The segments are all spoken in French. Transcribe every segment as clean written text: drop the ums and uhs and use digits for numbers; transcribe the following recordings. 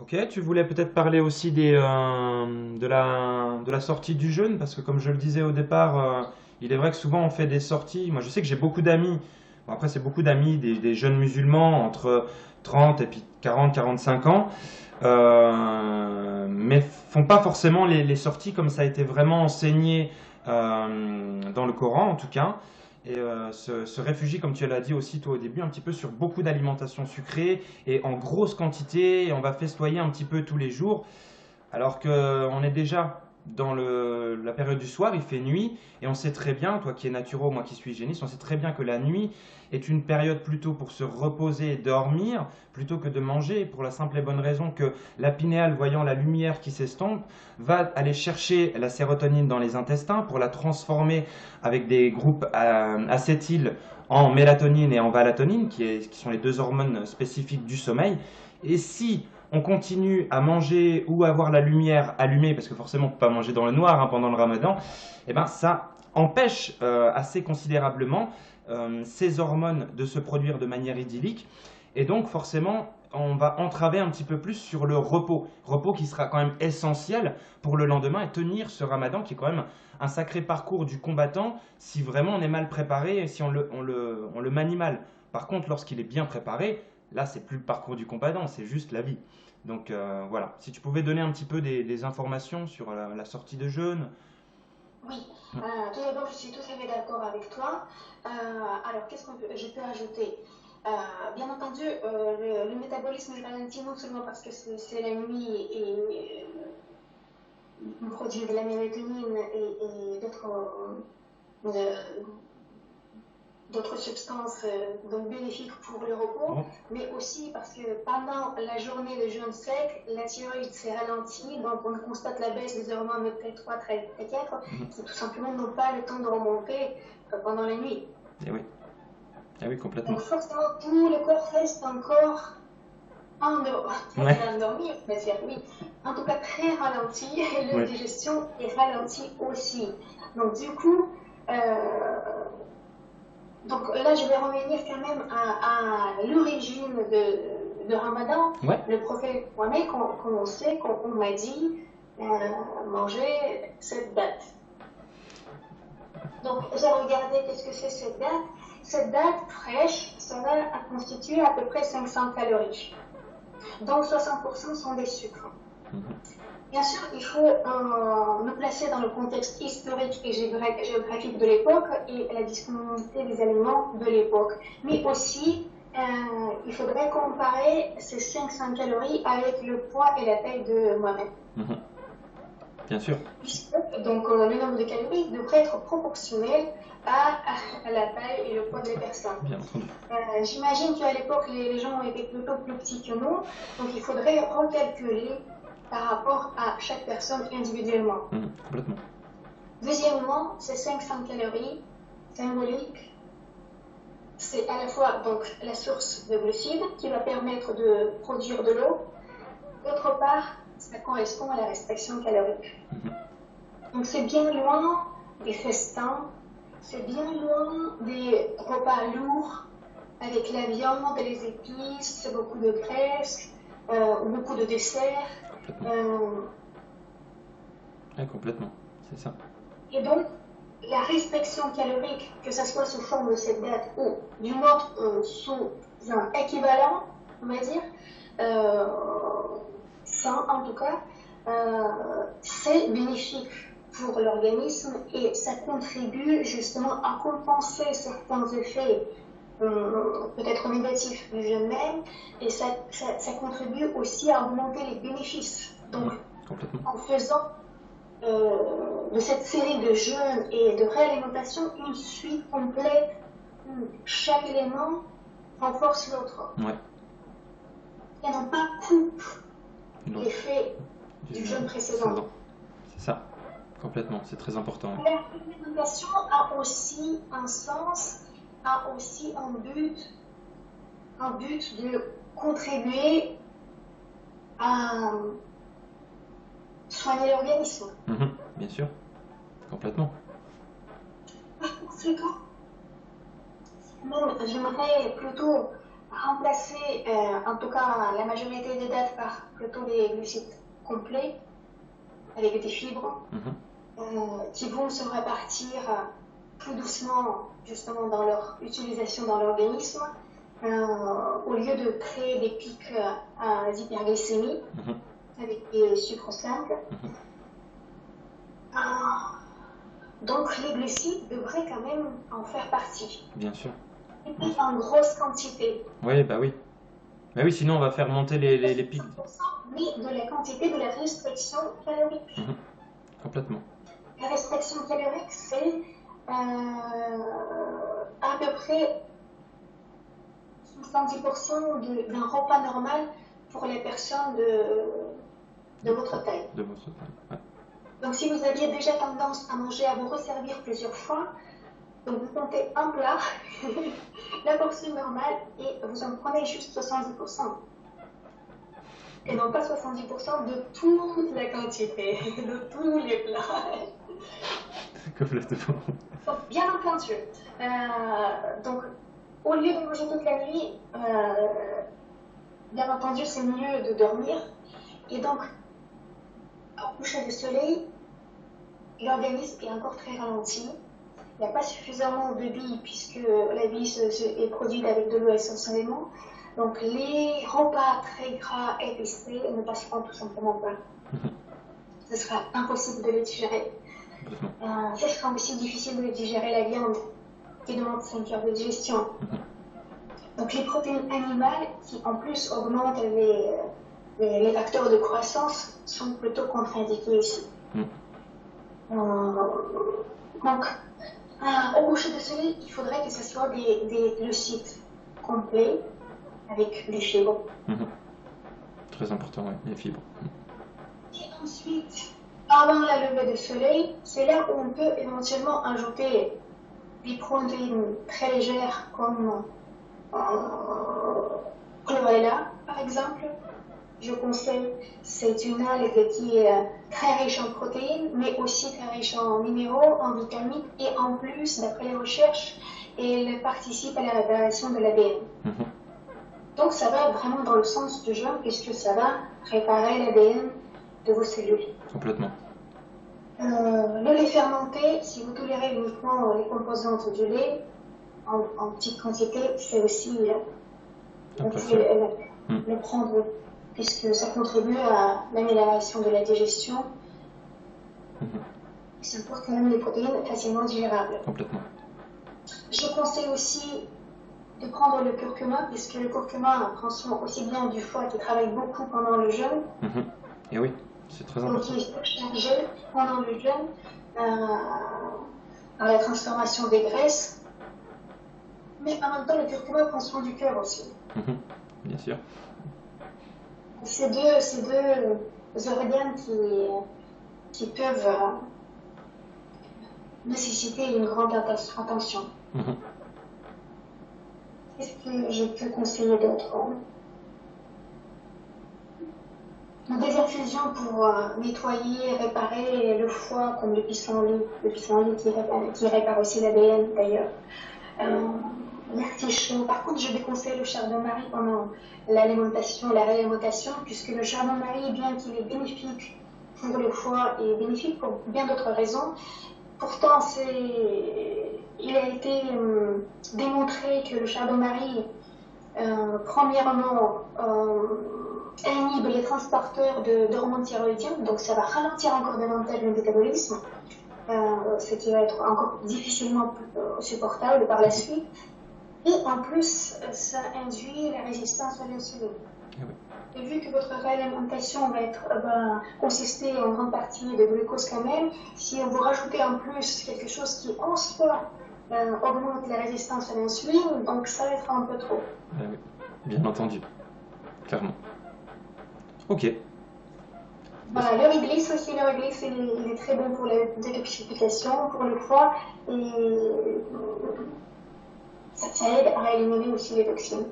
Ok, tu voulais peut-être parler aussi de la sortie du jeûne, parce que comme je le disais au départ, il est vrai que souvent on fait des sorties. Moi je sais que j'ai beaucoup d'amis, bon, après c'est beaucoup d'amis, des jeunes musulmans entre 30 et puis 40, 45 ans, mais font pas forcément les sorties comme ça a été vraiment enseigné dans le Coran en tout cas. Et se réfugient, comme tu l'as dit aussi toi au début, un petit peu sur beaucoup d'alimentation sucrée et en grosse quantité, et on va festoyer un petit peu tous les jours, alors qu'on est déjà dans la période du soir, il fait nuit, et on sait très bien, toi qui es naturo, moi qui suis hygiéniste, on sait très bien que la nuit est une période plutôt pour se reposer et dormir, plutôt que de manger, pour la simple et bonne raison que la pinéale, voyant la lumière qui s'estompe, va aller chercher la sérotonine dans les intestins pour la transformer avec des groupes acétyles en mélatonine et en valatonine, qui sont les deux hormones spécifiques du sommeil. Et si on continue à manger ou à avoir la lumière allumée, parce que forcément on ne peut pas manger dans le noir pendant le ramadan, et ben ça empêche assez considérablement ces hormones de se produire de manière idyllique. Et donc forcément, on va entraver un petit peu plus sur le repos. Repos qui sera quand même essentiel pour le lendemain et tenir ce ramadan qui est quand même un sacré parcours du combattant si vraiment on est mal préparé et si on le manie mal. Par contre, lorsqu'il est bien préparé, là, c'est plus le parcours du combattant, c'est juste la vie. Donc voilà, si tu pouvais donner un petit peu des informations sur la sortie de jeûne. Oui, tout d'abord, je suis tout à fait d'accord avec toi. Alors, je peux ajouter? Bien entendu, le métabolisme est ralenti non seulement parce que c'est la nuit et on produit de la mélatonine et euh, d'autres substances donc bénéfiques pour le repos, Oh, mais aussi parce que pendant la journée de jeûne sec, la thyroïde s'est ralentie, donc on constate la baisse des hormones T3, T4, mhm. qui tout simplement n'ont pas le temps de remonter pendant la nuit. Eh oui, eh oui, complètement. Donc forcément, tout le corps reste encore endormi, pas Ouais, dire endormi, on va dire oui, en tout cas très ralenti, et la ouais. digestion est ralentie aussi. Donc du coup, euh, donc là, je vais revenir quand même à l'origine de Ramadan. Ouais, Le prophète Mohammed, qu'on sait, qu'on m'a dit, manger cette date. Donc j'ai regardé qu'est-ce que c'est cette date. Cette date fraîche, ça va constituer à peu près 500 calories. Donc 60% sont des sucres. mhm. Bien sûr, il faut nous placer dans le contexte historique et géographique de l'époque et la disponibilité des aliments de l'époque. Mais aussi, il faudrait comparer ces 500 calories avec le poids et la taille de moi-même. Mhm. Bien sûr, Donc, le nombre de calories devrait être proportionnel à la taille et le poids des personnes. bien entendu. J'imagine qu'à l'époque, les gens étaient plutôt plus petits que nous, donc il faudrait recalculer par rapport à chaque personne individuellement. Mhm. Complètement. Deuxièmement, ces 500 calories symboliques, c'est à la fois donc la source de glucides qui va permettre de produire de l'eau. D'autre part, ça correspond à la restriction calorique. Mhm. Donc c'est bien loin des festins, c'est bien loin des repas lourds avec la viande, les épices, beaucoup de graisse, beaucoup de desserts. Complètement. Euh, Ouais, complètement. C'est ça. et donc, la restriction calorique, que ce soit sous forme de cette date ou d'une autre sous un équivalent, on va dire, euh, sans en tout cas, c'est bénéfique pour l'organisme et ça contribue justement à compenser certains effets peut-être négatifs du jeûne même et ça contribue aussi à augmenter les bénéfices. Donc, Mhm. Complètement. en faisant de cette série de jeûnes et de réalimentation une suite complète où chaque élément renforce l'autre Ouais, et non pas coupe une autre. l'effet du Du jeûne précédent. précédent. C'est ça. Complètement. C'est très important. Ouais. L'alimentation a aussi un sens, a aussi un but de contribuer à soigner l'organisme. Mhm. Bien sûr. Complètement. Par conséquent, même j'aimerais plutôt remplacer, en tout cas la majorité des dates, par plutôt des glucides complets avec des fibres Mhm. qui vont se répartir plus doucement justement dans leur utilisation dans l'organisme au lieu de créer des pics d'hyperglycémie Mhm. avec des sucres simples. Mhm. Donc les glucides devraient quand même en faire partie. Bien sûr. Et Bien puis sûr. en grosse quantité. Oui, bah oui. Bah oui, sinon on va faire monter les pics. 100%, mais de la quantité de la restriction calorique. Mhm. Complètement. La restriction calorique, c'est à peu près 70% d'un repas normal pour les personnes de votre taille. De votre taille. Ouais. Donc si vous aviez déjà tendance à manger, à vous resservir plusieurs fois, donc vous comptez un plat, la portion normale, et vous en prenez juste 70%. Et non pas 70% de toute la quantité, de tous les plats. Complètement. Donc, bien entendu. Donc, au lieu de manger toute la nuit, bien entendu, c'est mieux de dormir. Et donc, au coucher du soleil, l'organisme est encore très ralenti. Il n'y a pas suffisamment de billes puisque la bille est produite avec de l'eau essentiellement. Donc, les repas très gras, épicés ne passeront tout simplement pas. Ce sera impossible de les digérer. Ce sera aussi difficile de digérer la viande qui demande 5 heures de digestion. Donc les protéines animales qui en plus augmentent les facteurs de croissance sont plutôt contre-indiquées ici. Donc au coucher de soleil, il faudrait que ce soit des glucides complets avec des fibres. Très important, oui, les fibres. Et ensuite, avant la levée du soleil, c'est là où on peut éventuellement ajouter des protéines très légères comme chlorella, par exemple. Je conseille, c'est une algue qui est très riche en protéines, mais aussi très riche en minéraux, en vitamines, et en plus, d'après les recherches, elle participe à la réparation de l'ADN. Donc ça va vraiment dans le sens du jeûne, puisque ça va réparer l'ADN de vos cellules. Complètement. Le lait fermenté, si vous tolérez uniquement les composantes du lait, en petite quantité, c'est aussi, vous pouvez le prendre, puisque ça contribue à l'amélioration de la digestion. Ça apporte quand même des protéines facilement digérables. Complètement. Je conseille aussi de prendre le curcuma, puisque le curcuma prend soin aussi bien du foie qui travaille beaucoup pendant le jeûne. Et oui, c'est très important. Donc il est chargé pendant le jeûne par la transformation des graisses. Mais en même temps, le curcuma prend soin du cœur aussi. Bien sûr. Ces deux organes qui peuvent nécessiter une grande attention. Qu'est-ce que je peux conseiller d'autre? Des infusions pour nettoyer, réparer le foie, comme le pissenlit qui répare aussi l'ADN d'ailleurs. L'artichaut. Par contre, je déconseille le chardon-marie pendant l'alimentation, la réalimentation, puisque le chardon-marie, bien qu'il est bénéfique pour le foie et bénéfique pour bien d'autres raisons, pourtant il a été démontré que le chardon-marie, premièrement, inhibe les transporteurs d'hormones thyroïdiennes, donc ça va ralentir encore davantage le métabolisme, ce qui va être encore difficilement supportable par la suite. Et en plus, ça induit la résistance à l'insuline. Et vu que votre réalimentation va consister en grande partie de glucose quand même, si vous rajoutez en plus quelque chose qui en soi augmente la résistance à l'insuline, donc ça va être un peu trop. Oui. Bien entendu, clairement. Ok. Voilà, le réglisse aussi, le réglisse il est très bon pour la détoxification, pour le foie, et ça aide à éliminer aussi les toxines.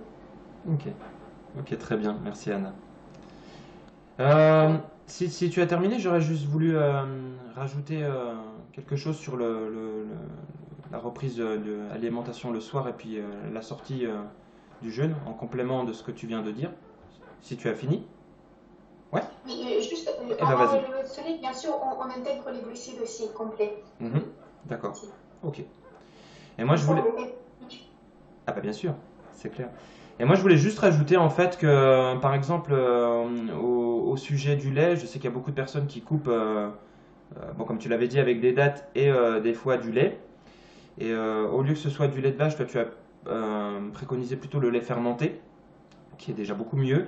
Ok, très bien, merci Anna. Si tu as terminé, j'aurais juste voulu rajouter quelque chose sur la reprise de l'alimentation le soir et puis la sortie du jeûne, en complément de ce que tu viens de dire, si tu as fini. Ouais? Oui, juste Eh ben avant vas-y. le lever de soleil, bien sûr, on intègre les glucides aussi complets. Mhm. D'accord. Si. Ok. Et moi Comme je ça, voulais... on est... Ah bah bien sûr, c'est clair. Et moi je voulais juste rajouter en fait que par exemple au sujet du lait, je sais qu'il y a beaucoup de personnes qui coupent, bon comme tu l'avais dit avec des dattes et des fois du lait. Et au lieu que ce soit du lait de vache, toi tu as préconisé plutôt le lait fermenté, qui est déjà beaucoup mieux.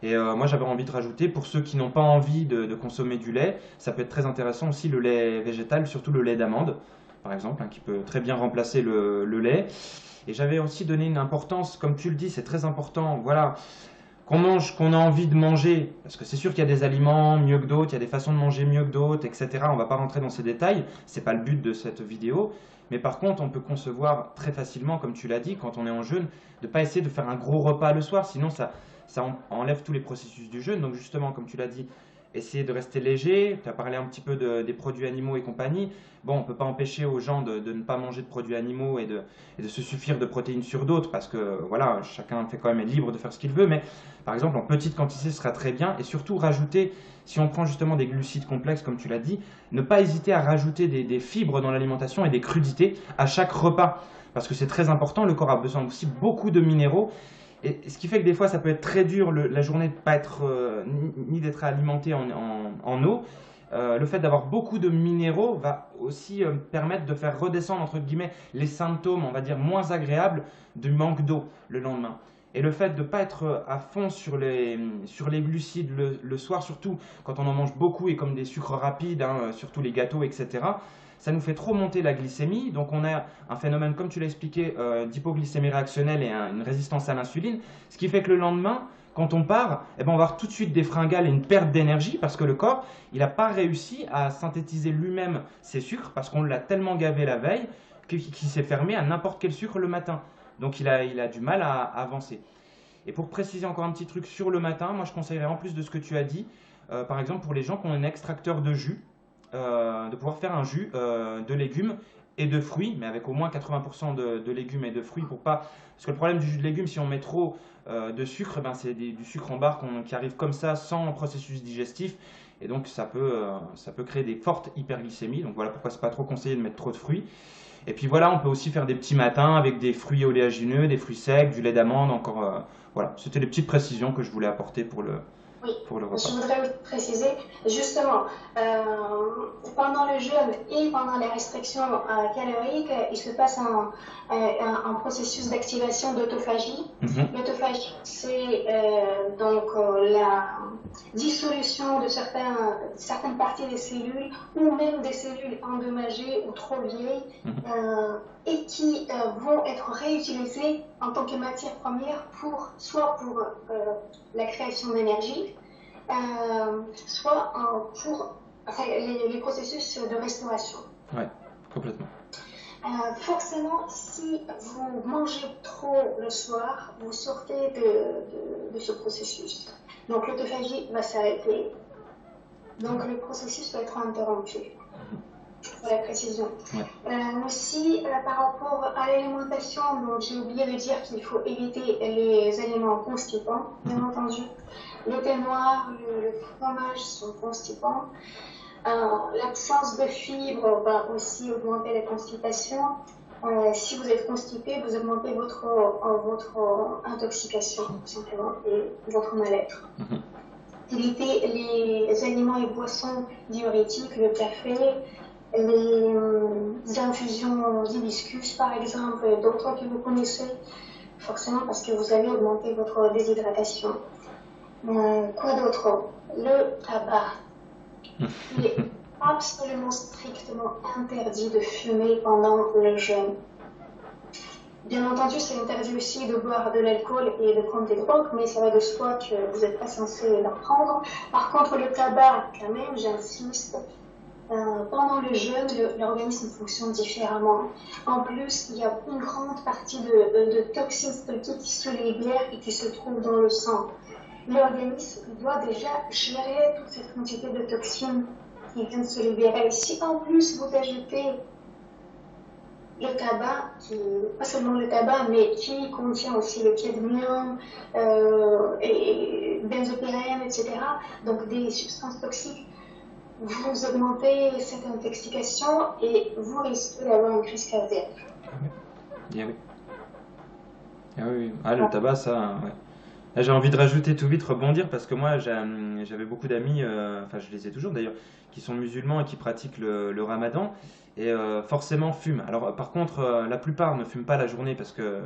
Et moi j'avais envie de rajouter, pour ceux qui n'ont pas envie de consommer du lait, ça peut être très intéressant aussi le lait végétal, surtout le lait d'amande, par exemple, hein, qui peut très bien remplacer le lait. Et j'avais aussi donné une importance, comme tu le dis, c'est très important, voilà, qu'on mange, qu'on a envie de manger, parce que c'est sûr qu'il y a des aliments mieux que d'autres, il y a des façons de manger mieux que d'autres, etc. On ne va pas rentrer dans ces détails, c'est pas le but de cette vidéo. Mais par contre, on peut concevoir très facilement, comme tu l'as dit, quand on est en jeûne, de ne pas essayer de faire un gros repas le soir, sinon ça enlève tous les processus du jeûne. Donc justement, comme tu l'as dit, essayer de rester léger. Tu as parlé un petit peu des produits animaux et compagnie. Bon, on ne peut pas empêcher aux gens de ne pas manger de produits animaux et de se suffire de protéines sur d'autres, parce que voilà, chacun fait quand même être libre de faire ce qu'il veut. Mais par exemple, en petite quantité, ce sera très bien. Et surtout, rajouter, si on prend justement des glucides complexes, comme tu l'as dit, ne pas hésiter à rajouter des fibres dans l'alimentation et des crudités à chaque repas. Parce que c'est très important, le corps a besoin aussi beaucoup de minéraux. Et ce qui fait que des fois, ça peut être très dur la journée de pas être, ni d'être alimenté en eau. Le fait d'avoir beaucoup de minéraux va aussi permettre de faire redescendre, entre guillemets, les symptômes, on va dire, moins agréables du manque d'eau le lendemain. Et le fait de ne pas être à fond sur les glucides le soir, surtout quand on en mange beaucoup et comme des sucres rapides, hein, surtout les gâteaux, etc., ça nous fait trop monter la glycémie. Donc on a un phénomène, comme tu l'as expliqué, d'hypoglycémie réactionnelle et une résistance à l'insuline. Ce qui fait que le lendemain, quand on part, eh ben on va avoir tout de suite des fringales et une perte d'énergie parce que le corps, il n'a pas réussi à synthétiser lui-même ses sucres parce qu'on l'a tellement gavé la veille qu'il s'est fermé à n'importe quel sucre le matin. Donc il a du mal à avancer. Et pour préciser encore un petit truc sur le matin, moi je conseillerais en plus de ce que tu as dit, par exemple pour les gens qui ont un extracteur de jus, de pouvoir faire un jus de légumes et de fruits, mais avec au moins 80% de légumes et de fruits pour pas... Parce que le problème du jus de légumes, si on met trop de sucre, ben c'est du sucre en barre qui arrive comme ça sans processus digestif. Et donc ça peut créer des fortes hyperglycémies. Donc voilà pourquoi c'est pas trop conseillé de mettre trop de fruits. Et puis voilà, on peut aussi faire des petits matins avec des fruits oléagineux, des fruits secs, du lait d'amande, encore. Voilà, c'était les petites précisions que je voulais apporter Oui, pour le je repas. voudrais aussi préciser, justement, pendant le jeûne et pendant les restrictions caloriques, il se passe un processus d'activation d'autophagie. Mhm, L'autophagie, c'est la dissolution de certaines parties des cellules ou même des cellules endommagées ou trop vieilles mhm. et qui vont être réutilisées en tant que matière première soit pour la création d'énergie, soit pour les processus de restauration. Ouais, complètement. Forcément, si vous mangez trop le soir, vous sortez de ce processus. Donc l'autophagie va s'arrêter. Donc le processus va être interrompu. Pour la précision. Ouais. Aussi, par rapport à l'alimentation, j'ai oublié de dire qu'il faut éviter les aliments constipants, bien entendu. Le thé noir, le fromage sont constipants. L'absence de fibres va aussi augmenter la constipation. Si vous êtes constipé, vous augmentez votre intoxication, tout simplement, et votre mal-être. Évitez les aliments et boissons diurétiques, le café, les infusions d'hibiscus, par exemple, d'autres que vous connaissez, forcément parce que vous allez augmenter votre déshydratation. Quoi d'autre? Le tabac. Il est absolument strictement interdit de fumer pendant le jeûne. Bien entendu, c'est interdit aussi de boire de l'alcool et de prendre des drogues, mais ça va de soi que vous n'êtes pas censé en prendre. Par contre, le tabac, quand même, j'insiste, pendant le jeûne, l'organisme fonctionne différemment. En plus, il y a une grande partie de toxines qui se libèrent et qui se trouvent dans le sang. L'organisme doit déjà gérer toute cette quantité de toxines qui viennent se libérer. Si en plus vous ajoutez le tabac, pas seulement le tabac, mais qui contient aussi le cadmium et benzopyrène, etc. Donc des substances toxiques, vous augmentez cette intoxication et vous risquez d'avoir une crise cardiaque. Ah oui. Eh oui. Ah oui, oui. Ah, le tabac, ça, ouais. Là, j'ai envie de rajouter tout vite, rebondir, parce que moi, j'avais beaucoup d'amis, enfin, je les ai toujours d'ailleurs, qui sont musulmans et qui pratiquent le ramadan, et forcément fument. Alors, par contre, la plupart ne fument pas la journée parce que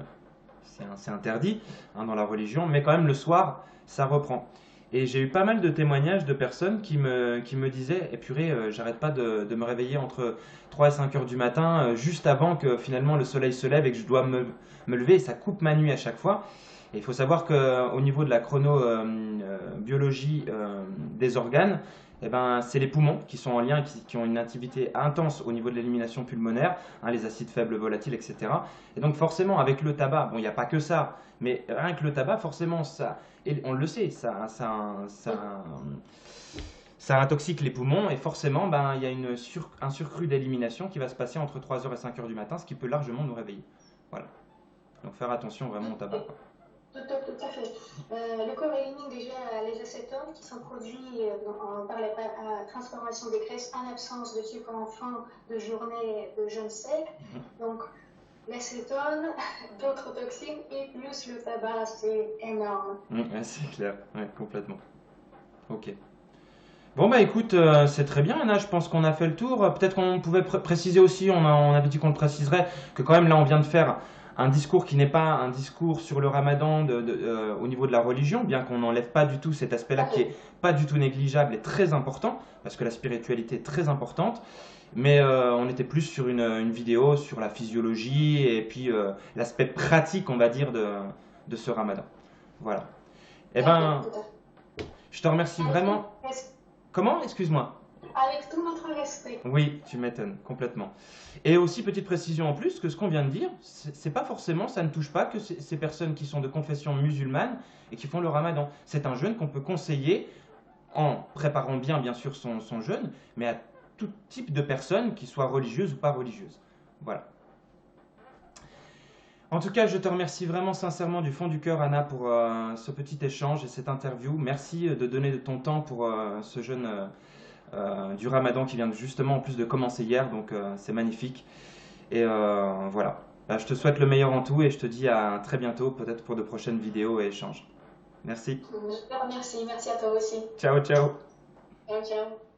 c'est interdit hein, dans la religion, mais quand même le soir, ça reprend. Et j'ai eu pas mal de témoignages de personnes qui me disaient, eh purée, j'arrête pas de me réveiller entre 3 et 5 heures du matin, juste avant que finalement le soleil se lève et que je dois me lever, et ça coupe ma nuit à chaque fois. Et il faut savoir qu'au niveau de la chronobiologie des organes, eh ben, c'est les poumons qui sont en lien, qui ont une activité intense au niveau de l'élimination pulmonaire, hein, les acides faibles volatiles, etc. Et donc forcément, avec le tabac, bon, il n'y a pas que ça, mais rien que le tabac, forcément, ça, et on le sait, ça intoxique les poumons, et forcément, ben, il y a un surcru d'élimination qui va se passer entre 3 heures et 5 heures du matin, ce qui peut largement nous réveiller. Voilà. Donc faire attention vraiment au tabac, quoi. Tout à fait. Le corps élimine déjà les acétones qui sont produits par la transformation des graisses en absence de sucre en fin de journée de jeûne sec. Donc, l'acétone, d'autres toxines et plus le tabac, c'est énorme. Ouais, c'est clair, ouais, complètement. Ok. Bon bah écoute, c'est très bien Anna, je pense qu'on a fait le tour. Peut-être qu'on pouvait préciser aussi, on avait dit qu'on le préciserait, que quand même là on vient de faire un discours qui n'est pas un discours sur le ramadan au niveau de la religion, bien qu'on n'enlève pas du tout cet aspect-là qui est pas du tout négligeable et très important, parce que la spiritualité est très importante, mais on était plus sur une vidéo sur la physiologie et puis l'aspect pratique, on va dire, de ce ramadan. Voilà. Eh ben, je te remercie vraiment. Comment? Excuse-moi. Avec tout notre respect. Oui, tu m'étonnes, complètement. Et aussi, petite précision en plus, que ce qu'on vient de dire, c'est pas forcément, ça ne touche pas que ces personnes qui sont de confession musulmane et qui font le ramadan. C'est un jeûne qu'on peut conseiller en préparant bien sûr, son jeûne, mais à tout type de personnes, qui soient religieuses ou pas religieuses. Voilà. En tout cas, je te remercie vraiment sincèrement du fond du cœur, Anna, pour ce petit échange et cette interview. Merci de donner de ton temps pour ce jeûne du Ramadan qui vient justement en plus de commencer hier, donc c'est magnifique. Et voilà. Bah, je te souhaite le meilleur en tout et je te dis à très bientôt, peut-être pour de prochaines vidéos et échanges. Merci. Je te remercie, merci à toi aussi. Ciao, ciao. Ciao, ciao.